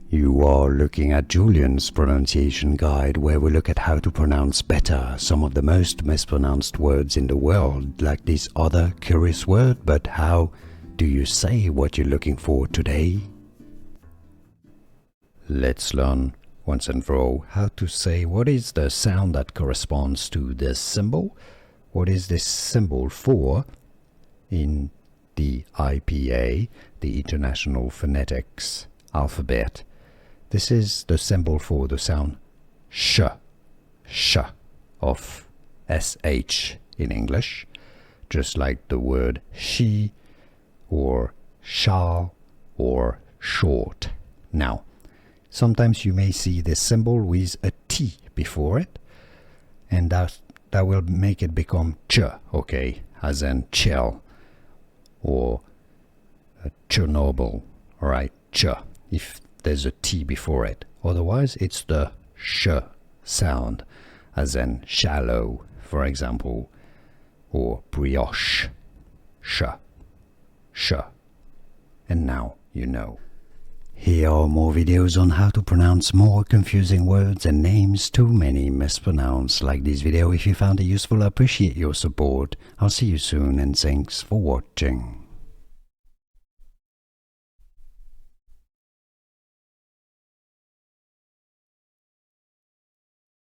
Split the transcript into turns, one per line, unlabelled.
You are looking at Julian's pronunciation guide, where we look at how to pronounce better some of the most mispronounced words in the world, like this other curious word. But how do you say what you're looking for today? Let's learn once and for all how to say what is the sound that corresponds to this symbol. What is this symbol for in the IPA, the International Phonetics alphabet? This is the symbol for the sound sh of sh in English, just like the word she or shall or short. Now, sometimes you may see this symbol with a T before it, and that will make it become ch, okay, as in chill or Chernobyl, alright, ch, if there's a T before it. Otherwise, it's the sh sound, as in shallow, for example, or brioche, sh. And now you know. Here are more videos on how to pronounce more confusing words and names too many mispronounced. Like this video if you found it useful. I appreciate your support. I'll see you soon, and thanks for watching.